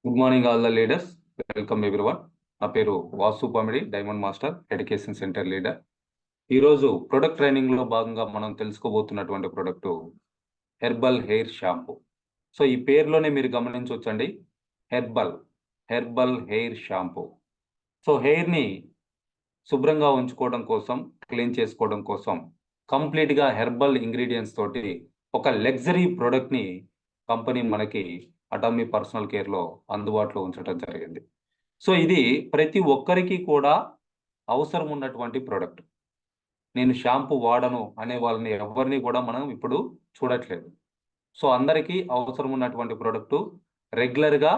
Good morning all the leaders. Welcome everyone. నా పేరు Vasu Pamidi, Diamond Master Education Centre leader. ఈరోజు product training లో భాగంగా మనం తెలుసుకోబోతున్నటువంటి product herbal hair shampoo. So ఈ పేరులోనే మీరు గమనించవచ్చండి, herbal hair shampoo. So hair ని శుభ్రంగా ఉంచుకోవడం కోసం, క్లీన్ చేసుకోవడం కోసం కంప్లీట్గా హెర్బల్ ఇంగ్రీడియంట్స్ తోటి ఒక లగ్జరీ ప్రోడక్ట్ని కంపెనీ మనకి అటామీ పర్సనల్ కేర్లో అందుబాటులో ఉంచడం జరిగింది. సో ఇది ప్రతి ఒక్కరికి కూడా అవసరం ఉన్నటువంటి ప్రోడక్ట్. నేను షాంపూ వాడను అనే వాళ్ళని ఎవరిని కూడా మనం ఇప్పుడు చూడట్లేదు. సో అందరికీ అవసరం ఉన్నటువంటి ప్రోడక్టు, రెగ్యులర్గా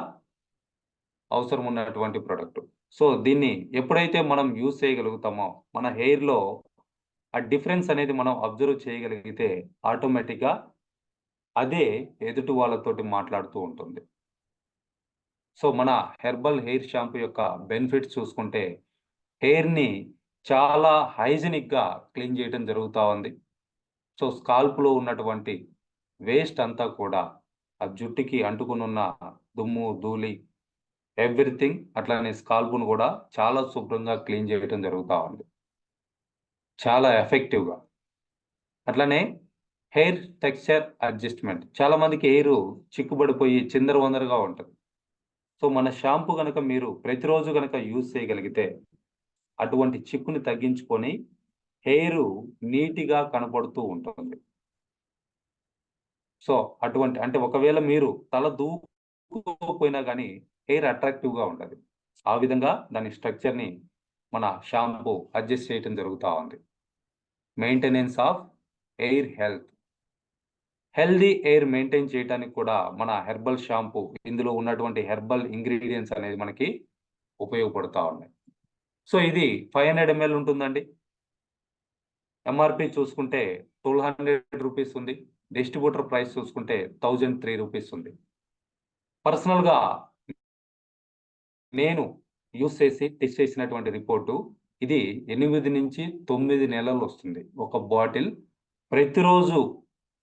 అవసరం ఉన్నటువంటి ప్రోడక్ట్. సో దీన్ని ఎప్పుడైతే మనం యూజ్ చేయగలుగుతామో మన హెయిర్లో ఆ డిఫరెన్స్ అనేది మనం అబ్జర్వ్ చేయగలిగితే ఆటోమేటిక్గా అదే ఎదుటి వాళ్ళతోటి మాట్లాడుతూ ఉంటుంది. సో మన హెర్బల్ హెయిర్ షాంపూ యొక్క బెనిఫిట్స్ చూసుకుంటే హెయిర్ని చాలా హైజెనిక్గా క్లీన్ చేయడం జరుగుతూ ఉంది. సో స్కాల్ప్లో ఉన్నటువంటి వేస్ట్ అంతా కూడా ఆ జుట్టుకి అంటుకునున్న దుమ్ము ధూళి ఎవ్రీథింగ్ అట్లానే స్కాల్ప్ను కూడా చాలా శుభ్రంగా క్లీన్ చేయడం జరుగుతూ ఉంది, చాలా ఎఫెక్టివ్గా. అట్లానే హెయిర్ టెక్స్చర్ అడ్జస్ట్మెంట్. చాలా మందికి హెయిర్ చిక్కుబడిపోయి చిందరవందరగా ఉంటుంది. సో మన షాంపూ కనుక మీరు ప్రతిరోజు కనుక యూజ్ చేయగలిగితే అటువంటి చిక్కుని తగ్గించుకొని హెయిర్ నీట్గా కనపడుతూ ఉంటుంది. సో అటువంటి అంటే ఒకవేళ మీరు తల దూకుపోయినా కానీ హెయిర్ అట్రాక్టివ్గా ఉంటుంది. ఆ విధంగా దాని స్ట్రక్చర్ని మన షాంపూ అడ్జస్ట్ చేయడం జరుగుతూ ఉంది. Maintenance of air health. Healthy air maintain చేయడానికి కూడా మన హెర్బల్ షాంపూ, ఇందులో ఉన్నటువంటి హెర్బల్ ఇంగ్రీడియంట్స్ అనేది మనకి ఉపయోగపడుతూ ఉన్నాయి. సో ఇది 500 ml ఉంటుందండి. ఎంఆర్పి చూసుకుంటే 1200 రూపీస్ ఉంది. డిస్ట్రిబ్యూటర్ ప్రైస్ చూసుకుంటే 1003 రూపీస్ ఉంది. పర్సనల్గా నేను యూస్ చేసి టెస్ట్ చేసినటువంటి రిపోర్టు, ఇది 8 నుంచి 9 నెలలు వస్తుంది. ఒక బాటిల్ ప్రతిరోజు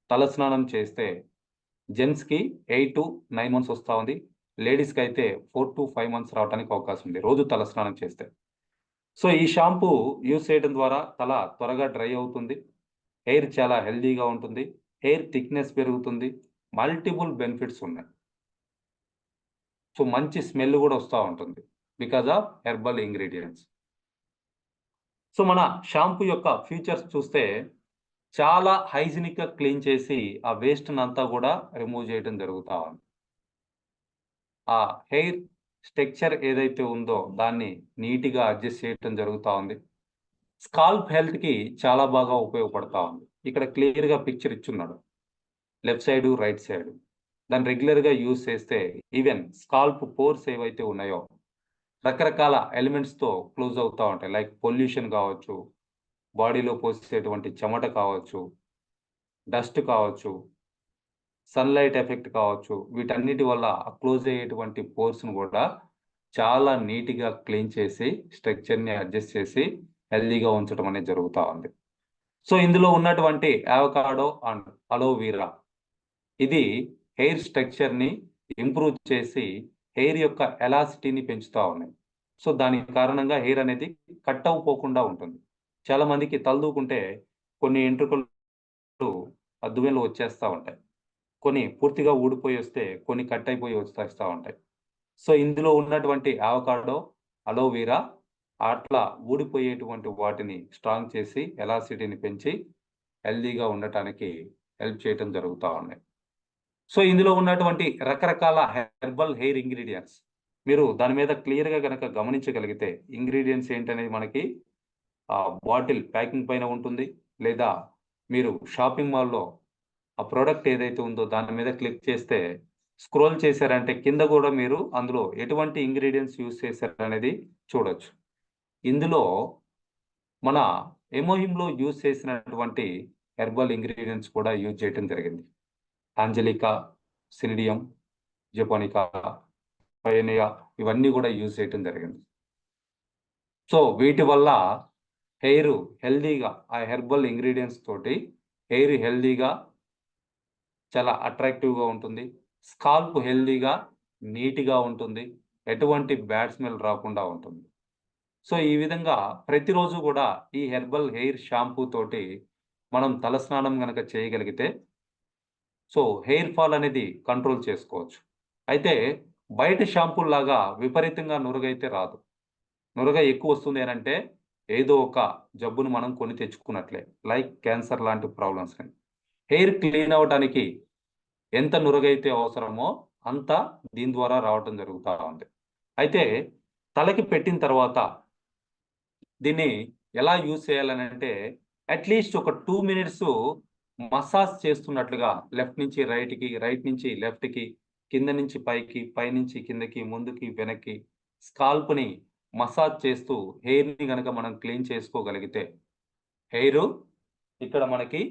తలస్నానం చేస్తే జెంట్స్కి 8 to 9 months వస్తూ ఉంది. లేడీస్కి అయితే 4 to 5 months రావడానికి అవకాశం ఉంది రోజు తలస్నానం చేస్తే. సో ఈ షాంపూ యూస్ చేయడం ద్వారా తల త్వరగా డ్రై అవుతుంది, హెయిర్ చాలా హెల్దీగా ఉంటుంది, హెయిర్ థిక్నెస్ పెరుగుతుంది, మల్టిపుల్ బెనిఫిట్స్ ఉన్నాయి. సో మంచి స్మెల్ కూడా వస్తూ ఉంటుంది because of herbal ingredients. So మన షాంపూ యొక్క ఫీచర్స్ చూస్తే చాలా హైజీనిక్గా క్లీన్ చేసి ఆ వేస్ట్ని అంతా కూడా రిమూవ్ చేయడం జరుగుతూ ఉంది. ఆ హెయిర్ స్ట్రక్చర్ ఏదైతే ఉందో దాన్ని నీట్గా అడ్జస్ట్ చేయడం జరుగుతూ ఉంది. స్కాల్ప్ హెల్త్కి చాలా బాగా ఉపయోగపడతా ఉంది. ఇక్కడ క్లియర్గా పిక్చర్ ఇచ్చున్నాడు, లెఫ్ట్ సైడు రైట్ సైడ్. దాన్ని రెగ్యులర్గా యూజ్ చేస్తే ఈవెన్ స్కాల్ప్ పోర్స్ ఏవైతే ఉన్నాయో రకరకాల ఎలిమెంట్స్తో క్లోజ్ అవుతూ ఉంటాయి. లైక్ పొల్యూషన్ కావచ్చు, బాడీలో పోసేటువంటి చెమట కావచ్చు, డస్ట్ కావచ్చు, సన్లైట్ ఎఫెక్ట్ కావచ్చు, వీటన్నిటి వల్ల క్లోజ్ అయ్యేటువంటి పోర్స్ను కూడా చాలా నీట్గా క్లీన్ చేసి స్ట్రక్చర్ని అడ్జస్ట్ చేసి హెల్దీగా ఉంచడం అనేది జరుగుతూ ఉంది. సో ఇందులో ఉన్నటువంటి అవకాడో అండ్ అలోవీరా, ఇది హెయిర్ స్ట్రక్చర్ని ఇంప్రూవ్ చేసి హెయిర్ యొక్క ఎలాసిటీని పెంచుతూ ఉన్నాయి. సో దాని కారణంగా హెయిర్ అనేది కట్ అవ్వకుండా ఉంటుంది. చాలా మందికి తలదూకుంటే కొన్ని ఎంట్రుకలు అద్దువేలు వచ్చేస్తూ ఉంటాయి, కొన్ని పూర్తిగా ఊడిపోయి వస్తే కొన్ని కట్ అయిపోయి వచ్చేస్తూ ఉంటాయి. సో ఇందులో ఉన్నటువంటి అవకాడో, అలోవీరా అట్లా ఊడిపోయేటువంటి వాటిని స్ట్రాంగ్ చేసి ఎలాసిటీని పెంచి హెల్దీగా ఉండటానికి హెల్ప్ చేయడం జరుగుతూ ఉన్నాయి. సో ఇందులో ఉన్నటువంటి రకరకాల హెర్బల్ హెయిర్ ఇంగ్రీడియంట్స్ మీరు దాని మీద క్లియర్గా కనుక గమనించగలిగితే ఇంగ్రీడియంట్స్ ఏంటనేది మనకి బాటిల్ ప్యాకింగ్ పైన ఉంటుంది, లేదా మీరు షాపింగ్ మాల్లో ఆ ప్రోడక్ట్ ఏదైతే ఉందో దాని మీద క్లిక్ చేస్తే స్క్రోల్ చేశారంటే కింద కూడా మీరు అందులో ఎటువంటి ఇంగ్రీడియంట్స్ యూజ్ చేశారనేది చూడొచ్చు. ఇందులో మన ఎమోహిమ్లో యూజ్ చేసినటువంటి హెర్బల్ ఇంగ్రీడియంట్స్ కూడా యూజ్ చేయడం జరిగింది. ఆంజలికా, సినిడియం, జపానికా, పయనియా, ఇవన్నీ కూడా యూజ్ చేయడం జరిగింది. సో వీటి వల్ల హెయిర్ హెల్దీగా, ఆ హెర్బల్ ఇంగ్రీడియంట్స్ తోటి హెయిర్ హెల్దీగా చాలా అట్రాక్టివ్గా ఉంటుంది, స్కాల్ప్ హెల్దీగా నీట్‌గా ఉంటుంది. ఎటువంటి బ్యాడ్ స్మెల్ రాకుండా ఉంటుంది. సో, ఈ విధంగా ప్రతిరోజు గూడా ఈ హెర్బల్ హెయిర్ షాంపూ తోటి మనం తలస్నానం గనక చేయగలిగితే సో, హెయిర్ ఫాల్ అనేది కంట్రోల్ చేసుకోవచ్చు. అయితే బయట షాంపూల్లాగా విపరీతంగా నురుగైతే రాదు. నురగ ఎక్కువొస్తుంది అనంటే ఏదో ఒక జబ్బును మనం కొని తెచ్చుకున్నట్లే. లైక్ క్యాన్సర్ లాంటి ప్రాబ్లమ్స్‌ని. హెయిర్ క్లీన్ అవ్వటానికి ఎంత నురగైతే అవసరమో అంత దీని ద్వారా రావటం జరుగుతా ఉంది. అయితే తలకి పెట్టిన తర్వాత దీన్ని ఎలా యూజ్ చేయాలనంటే అట్‌లీస్ట్ ఒక 2 మినిట్సు మసాజ్ చేస్తున్నట్లుగా లెఫ్ట్ నుంచి రైట్‌కి, రైట్ నుంచి లెఫ్ట్‌కి, కింద నుంచి పైకి, పైనుంచి కిందకి, ముందుకి, వెనక్కి స్కాల్ప్‌ని మసాజ్ చేస్తూ హెయిర్‌ని గనక మనం క్లీన్ చేసుకోగలిగితే హెయిరు ఇక్కడ మనకి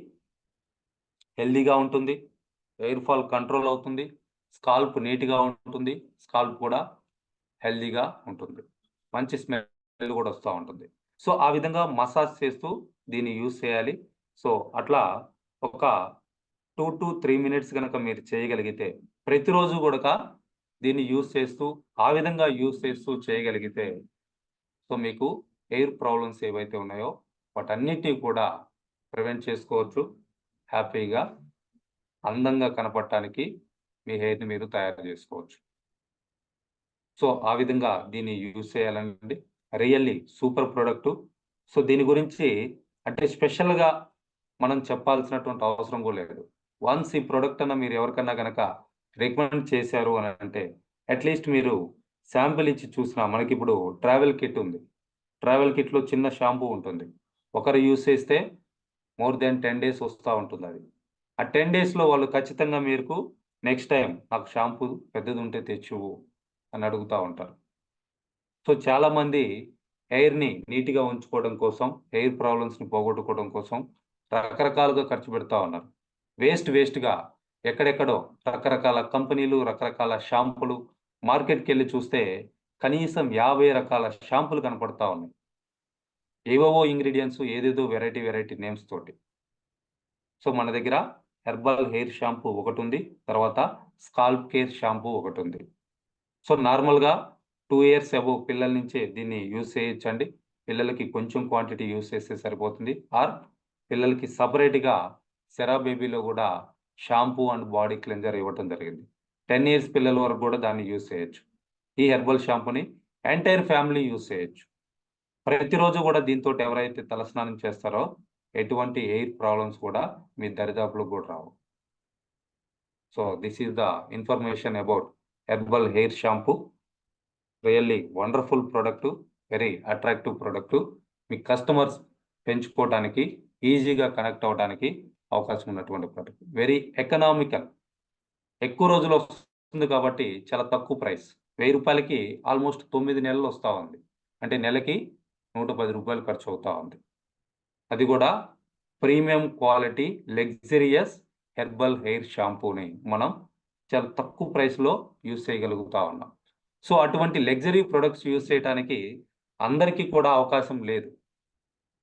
హెల్తీగా ఉంటుంది. హెయిర్ ఫాల్ కంట్రోల్ అవుతుంది. స్కాల్ప్ నీట్‌గా ఉంటుంది. స్కాల్ప్ కూడా హెల్తీగా ఉంటుంది. మంచి స్మెల్ కూడా వస్తా ఉంటుంది. సో, ఆ విధంగా మసాజ్ చేస్తూ దీన్ని యూజ్ చేయాలి. సో, అట్లా ఒక 2-3 మినిట్స్ గనక మీరు చేయగలిగితే, ప్రతిరోజు గూడక దీన్ని యూజ్ చేస్తూ, ఆ విధంగా యూజ్ చేస్తూ చేయగలిగితే, సో, మీకు హెయిర్ ప్రాబ్లమ్స్ ఏవైతే ఉన్నాయో, వాటన్నిటిని కూడా ప్రివెంట్ చేసుకోవచ్చు. హ్యాపీగా, అందంగా కనపడటానికి మీ హెయిర్‌ని మీరు తయారు జేసుకోవచ్చు. సో, ఆ విధంగా దీన్ని యూజ్ చేయాలండి. Really super product. సో, దీని గురించి అంటే స్పెషల్‌గా మనం చెప్పాల్సినటువంటి అవసరం గూడా లేదు. వన్స్ ఈ ప్రొడక్ట్ అన్న మీరు ఎవరికన్నా గనక రికమెండ్ చేశారు అనంటే, అట్‌లీస్ట్ మీరు శాంపిల్ ఇచ్చి చూసినా మనకిప్పుడు ట్రావెల్ కిట్ ఉంది. ట్రావెల్ కిట్‌లో చిన్న షాంపూ ఉంటుంది. ఒకరు యూజ్ చేస్తే మోర్ దాన్ 10 డేస్ వస్తా ఉంటుందది. ఆ 10 డేస్‌లో వాళ్ళు ఖచ్చితంగా మీకు నెక్స్ట్ టైమ్ నాకు షాంపూ పెద్దదుంటే తెచ్చివ్వు అని అడుగుతా ఉంటారు. సో, చాలామంది హెయిర్‌ని నీట్‌గా ఉంచుకోవడం కోసం, హెయిర్ ప్రాబ్లమ్స్‌ని పోగొట్టుకోవడం కోసం రకరకాలుగా ఖర్చు పెడతా ఉన్నారు. వేస్ట్‌గా ఎక్కడెక్కడో రకరకాల కంపెనీలు, రకరకాల షాంపూలు మార్కెట్‌కెళ్ళి చూస్తే కనీసం 50 రకాల షాంపూలు కనపడతా ఉన్నాయి. ఏవేవో ఇంగ్రీడియెంట్స్ ఏదేదో వెరైటీ నేమ్స్ తోటి. సో, మన దగ్గర హెర్బల్ హెయిర్ షాంపూ ఒకటుంది. తర్వాత స్కాల్ప్ కేర్ షాంపూ ఒకటుంది. సో, నార్మల్‌గా 2 ఇయర్స్ అబోవ్ పిల్లల నుంచే దీన్ని యూజ్ చేయొచ్చండి. పిల్లలకి కొంచెం క్వాంటిటీ యూజ్ చేస్తే సరిపోతుంది. ఆర్ పిల్లలకి సెపరేట్‌గా సెరా బేబీలో గూడా షాంపూ అండ్ బాడీ క్లెన్జర్ ఇవ్వటం జరిగింది. 10 ఇయర్స్ పిల్లల వరకు గూడా దాన్ని యూజ్ చేయొచ్చు. ఈ హెర్బల్ షాంపూని ఎంటైర్ ఫ్యామిలీ యూజ్ చేయొచ్చు. ప్రతిరోజు గూడా దీనితోటి ఎవరైతే తలస్నానం చేస్తారో ఎటువంటి హెయిర్ ప్రాబ్లమ్స్ కూడా మీ దరిదాపులకు గూడా రావు. So, this is the information about herbal hair shampoo. Really wonderful product. Very attractive product. మీ కస్టమర్స్ పెంచుకోవటానికి, ఈజీగా కనెక్ట్ అవ్వటానికి అవకాశం ఉన్నటువంటి ప్రొడక్ట్. Very economical. ఎక్కువ రోజులొస్తుంది కాబట్టి చాలా తక్కువ ప్రైస్. రూ. 1000కి ఆల్‌మోస్ట్ 9 నెలలు వస్తా ఉంది. అంటే నెలకి రూ. 110 ఖర్చవుతా ఉంది. అది గూడా premium quality luxurious herbal hair షాంపూని మనం చాలా తక్కువ ప్రైస్‌లో యూజ్ చేయగలుగుతా ఉన్నాం. సో, అటువంటి లగ్జరీ ప్రొడక్ట్స్ యూజ్ చేయటానికి అందరికీ కూడా అవకాశం లేదు.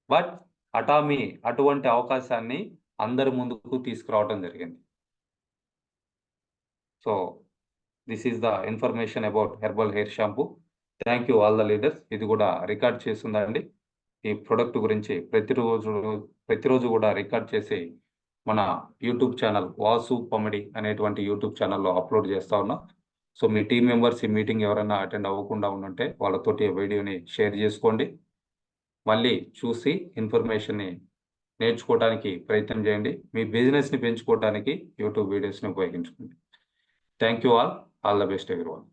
బట్ అటామీ అటువంటి అవకాశాన్ని అందరి ముందుకు తీసుకురావటం జరిగింది. So, this is the information about herbal hair shampoo. Thank you all the leaders. ఇది గూడా రికార్డ్ చేసుందండి. ఈ ప్రొడక్ట్ గురించి ప్రతిరోజు గూడా రికార్డ్ చేసి మన యూట్యూబ్ ఛానల్ వాసు పమిడి అనేటువంటి యూట్యూబ్ ఛానల్‌లో అప్‌లోడ్ చేస్తా ఉన్నా. సో, మీ టీమ్ మెంబర్స్ ఈ మీటింగ్ ఎవరైనా అటెండ్ అవ్వకుండా ఉండుంటే వాళ్ళతోటి ఈ వీడియోని షేర్ జేసుకోండి. మళ్ళీ చూసి ఇన్ఫర్మేషన్‌ని నేర్చుకోవటానికి ప్రయత్నం చేయండి. మీ బిజినెస్‌ని పెంచుకోవటానికి యూట్యూబ్ వీడియోస్‌ని ఉపయోగించుకోండి. Thank you all. All the best everyone.